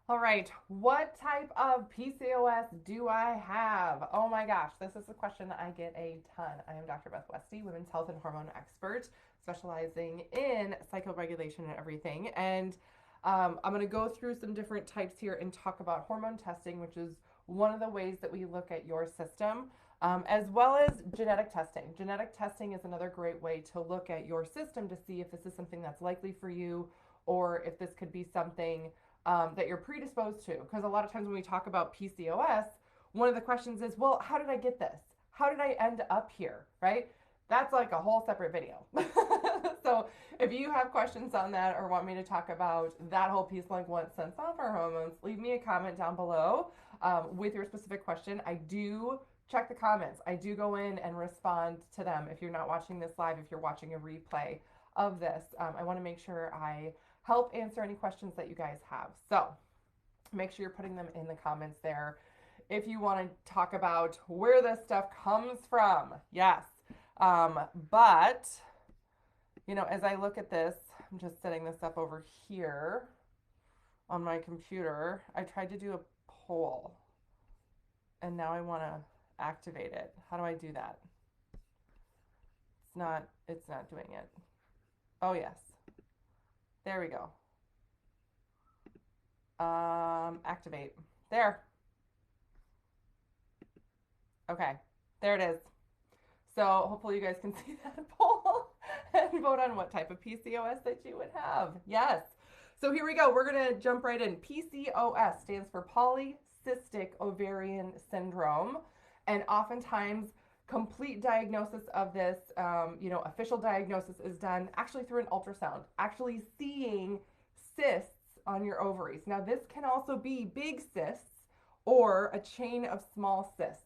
All right, what type of PCOS do I have? Oh my gosh, this is a question I get a ton. I am Dr. Beth Westie, women's health and hormone expert, specializing in cycle regulation and everything. And I'm going to go through some different types here and talk about hormone testing, which is one of the ways that we look at your system, as well as genetic testing. Genetic testing is another great way to look at your system to see if this is something that's likely for you or if this could be something that you're predisposed to. Because a lot of times when we talk about PCOS, one of the questions is, well, how did I get this? How did I end up here? Right? That's like a whole separate video. So if you have questions on that or want me to talk about that whole piece, like what sets off our hormones, leave me a comment down below with your specific question. I do check the comments. I do go in and respond to them. If you're not watching this live, if you're watching a replay of this, I want to make sure I help answer any questions that you guys have. So make sure you're putting them in the comments there. If you want to talk about where this stuff comes from, yes. But, as I look at this, I'm just setting this up over here on my computer. I tried to do a poll and now I want to activate it. How do I do that? It's not doing it. Oh, yes. There we go. Activate. There. Okay. There it is. So hopefully you guys can see that poll and vote on what type of PCOS that you would have. Yes. So here we go. We're going to jump right in. PCOS stands for polycystic ovarian syndrome. And oftentimes complete diagnosis of this, official diagnosis is done actually through an ultrasound, actually seeing cysts on your ovaries. Now, this can also be big cysts or a chain of small cysts.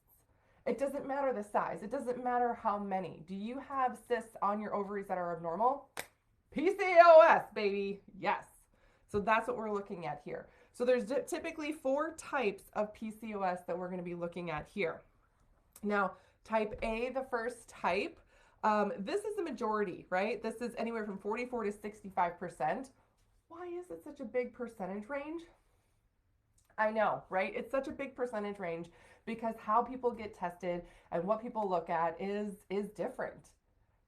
It doesn't matter the size. It doesn't matter how many. Do you have cysts on your ovaries that are abnormal? PCOS, baby. Yes. So that's what we're looking at here. So there's typically 4 types of PCOS that we're going to be looking at here. Now, type A, the first type, this is the majority, right? This is anywhere from 44 to 65%. Why is it such a big percentage range? I know, right? It's such a big percentage range because how people get tested and what people look at is different,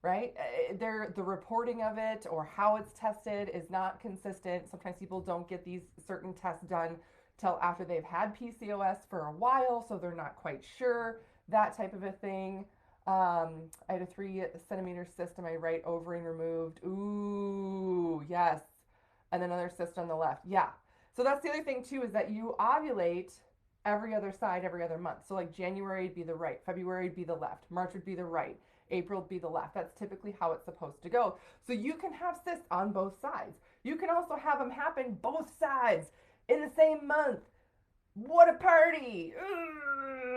right? The reporting of it or how it's tested is not consistent. Sometimes people don't get these certain tests done till after they've had PCOS for a while, so they're not quite sure, that type of a thing. I had a 3-centimeter cyst in my right ovary removed. Ooh, yes. And then another cyst on the left. Yeah. So that's the other thing too, is that you ovulate every other side every other month. So like January would be the right, February would be the left, March would be the right, April would be the left. That's typically how it's supposed to go. So you can have cysts on both sides. You can also have them happen both sides in the same month. What a party!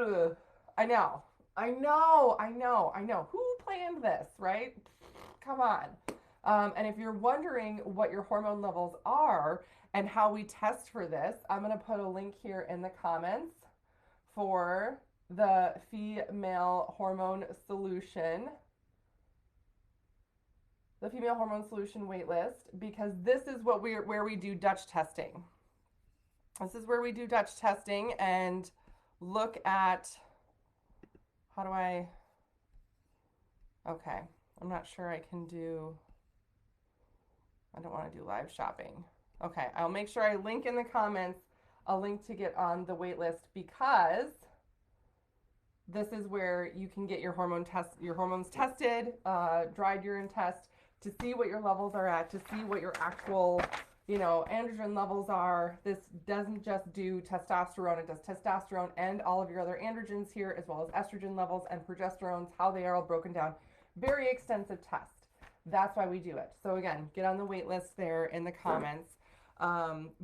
Ugh. I know. Who planned this, right? Come on. And if you're wondering what your hormone levels are and how we test for this, I'm going to put a link here in the comments for the female hormone solution, waitlist, because this is where we do Dutch testing. This is where we do Dutch testing and look at, okay, I'm not sure I don't want to do live shopping. Okay, I'll make sure I link in the comments a link to get on the wait list, because this is where you can get your hormones tested, dried urine test, to see what your levels are at, to see what your actual, androgen levels are. This doesn't just do testosterone, it does testosterone and all of your other androgens here, as well as estrogen levels and progesterones, how they are all broken down. Very extensive test. That's why we do it. So again, get on the wait list there in the comments.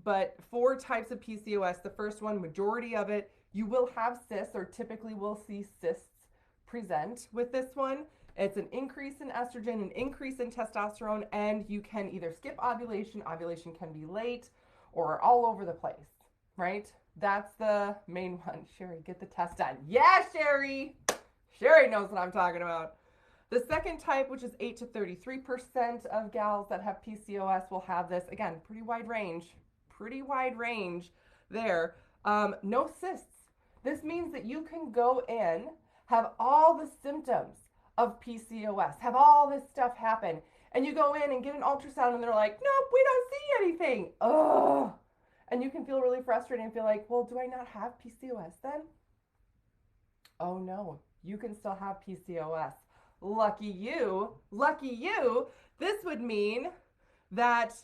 But 4 types of PCOS. The first one, majority of it, you will have cysts, or typically will see cysts present with this one. It's an increase in estrogen, an increase in testosterone, and you can either skip ovulation. Ovulation can be late or all over the place, right? That's the main one. Sherry, get the test done. Yeah, Sherry! Sherry knows what I'm talking about. The second type, which is 8 to 33% of gals that have PCOS will have this. Again, pretty wide range. there. No cysts. This means that you can go in, have all the symptoms of PCOS, have all this stuff happen, and you go in and get an ultrasound and they're like, nope, we don't see anything. Ugh. And you can feel really frustrated and feel like, well, do I not have PCOS then? Oh no, you can still have PCOS. Lucky you, lucky you. This would mean that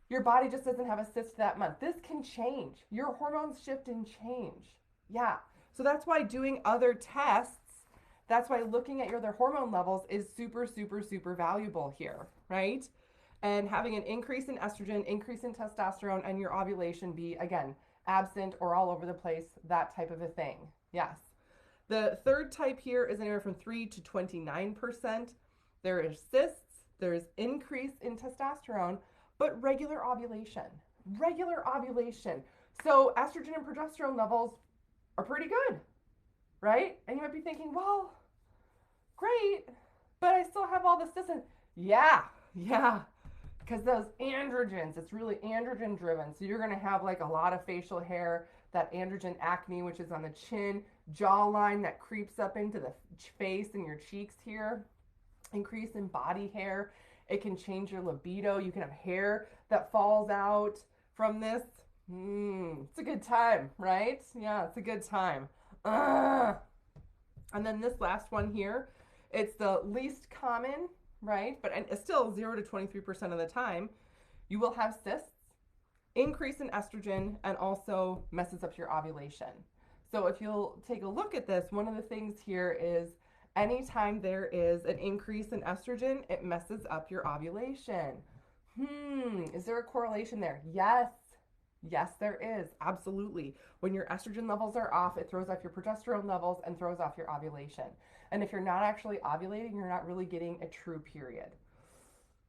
your body just doesn't have a cyst that month. This can change. Your hormones shift and change. Yeah. So that's why doing other tests, that's why looking at your other hormone levels is super, super, super valuable here, right? And having an increase in estrogen, increase in testosterone, and your ovulation be, again, absent or all over the place, that type of a thing. Yes. The third type here is anywhere from 3 to 29%. There is cysts, there is increase in testosterone, but regular ovulation. Regular ovulation. So estrogen and progesterone levels are pretty good, right? And you might be thinking, well, great, but I still have all this cysts. Yeah, because those androgens, it's really androgen driven. So you're going to have like a lot of facial hair, that androgen acne, which is on the chin, jawline that creeps up into the face and your cheeks here, increase in body hair. It can change your libido. You can have hair that falls out from this. It's a good time, right? Yeah, it's a good time. And then this last one here, it's the least common, right? But it's still 0 to 23% of the time. You will have cysts, increase in estrogen, and also messes up your ovulation. So if you'll take a look at this, one of the things here is anytime there is an increase in estrogen, it messes up your ovulation. Is there a correlation there? Yes. Yes, there is. Absolutely. When your estrogen levels are off, it throws off your progesterone levels and throws off your ovulation. And if you're not actually ovulating, you're not really getting a true period.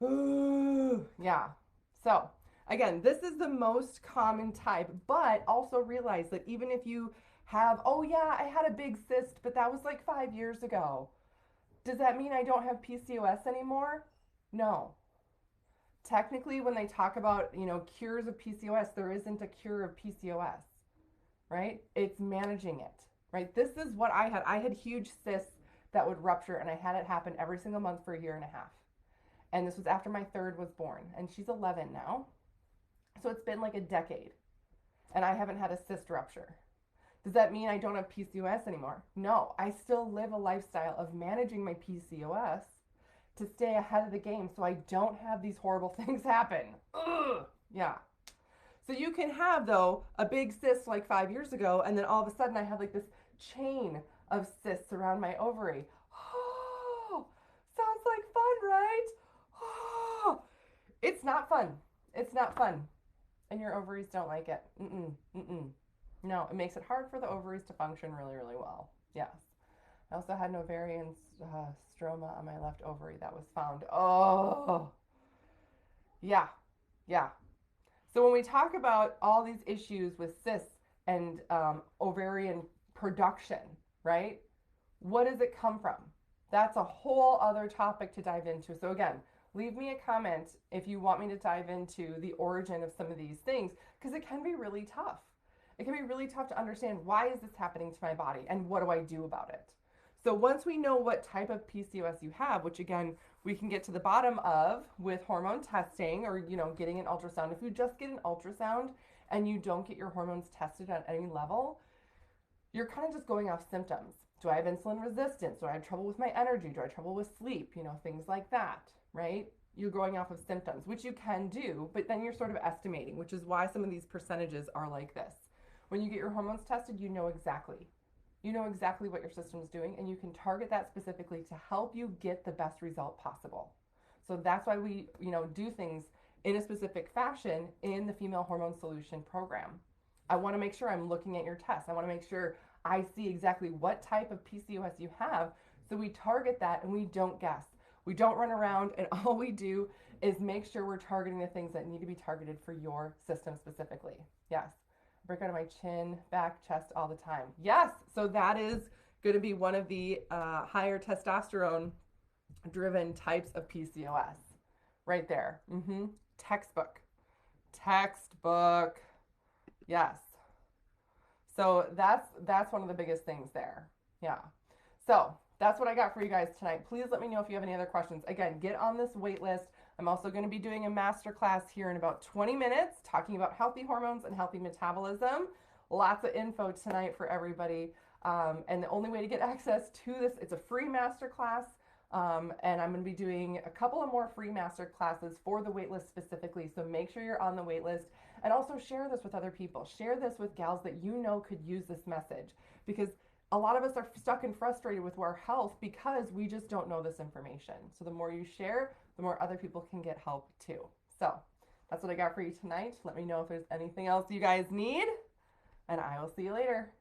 Yeah. So again, this is the most common type, but also realize that even if you have, oh yeah, I had a big cyst, but that was like 5 years ago. Does that mean I don't have PCOS anymore? No. Technically, when they talk about, cures of PCOS, there isn't a cure of PCOS, right? It's managing it, right? This is what I had. I had huge cysts that would rupture, and I had it happen every single month for a year and a half. And this was after my third was born, and she's 11 now. So it's been like a decade, and I haven't had a cyst rupture. Does that mean I don't have PCOS anymore? No, I still live a lifestyle of managing my PCOS to stay ahead of the game so I don't have these horrible things happen. Ugh. Yeah. So you can have, though, a big cyst like 5 years ago, and then all of a sudden I have like this chain of cysts around my ovary. Oh, sounds like fun, right? Oh, it's not fun. It's not fun. And your ovaries don't like it. No, it makes it hard for the ovaries to function really, really well. Yes. I also had an ovarian stroma on my left ovary that was found. Oh, yeah. So when we talk about all these issues with cysts and ovarian production, right? What does it come from? That's a whole other topic to dive into. So again, leave me a comment if you want me to dive into the origin of some of these things, because it can be really tough. It can be really tough to understand, why is this happening to my body and what do I do about it? So once we know what type of PCOS you have, which again, we can get to the bottom of with hormone testing or, getting an ultrasound. If you just get an ultrasound and you don't get your hormones tested at any level, you're kind of just going off symptoms. Do I have insulin resistance? Do I have trouble with my energy? Do I have trouble with sleep? Things like that, right? You're going off of symptoms, which you can do, but then you're sort of estimating, which is why some of these percentages are like this. When you get your hormones tested, you know exactly what your system's doing, and you can target that specifically to help you get the best result possible. So that's why we, do things in a specific fashion in the Female Hormone Solution program. I want to make sure I'm looking at your tests. I want to make sure I see exactly what type of PCOS you have, so we target that and we don't guess. We don't run around, and all we do is make sure we're targeting the things that need to be targeted for your system specifically. Yes. Break out of my chin, back, chest all the time. Yes. So that is going to be one of the higher testosterone driven types of PCOS right there. Textbook. Yes. So that's one of the biggest things there. Yeah. So that's what I got for you guys tonight. Please let me know if you have any other questions. Again, get on this wait list. I'm also going to be doing a master class here in about 20 minutes talking about healthy hormones and healthy metabolism. Lots of info tonight for everybody. And the only way to get access to this, it's a free master class. And I'm going to be doing a couple of more free master classes for the waitlist specifically. So make sure you're on the waitlist, and also share this with other people. Share this with gals that you know could use this message, because a lot of us are stuck and frustrated with our health because we just don't know this information. So the more you share, the more other people can get help too. So that's what I got for you tonight. Let me know if there's anything else you guys need, and I will see you later.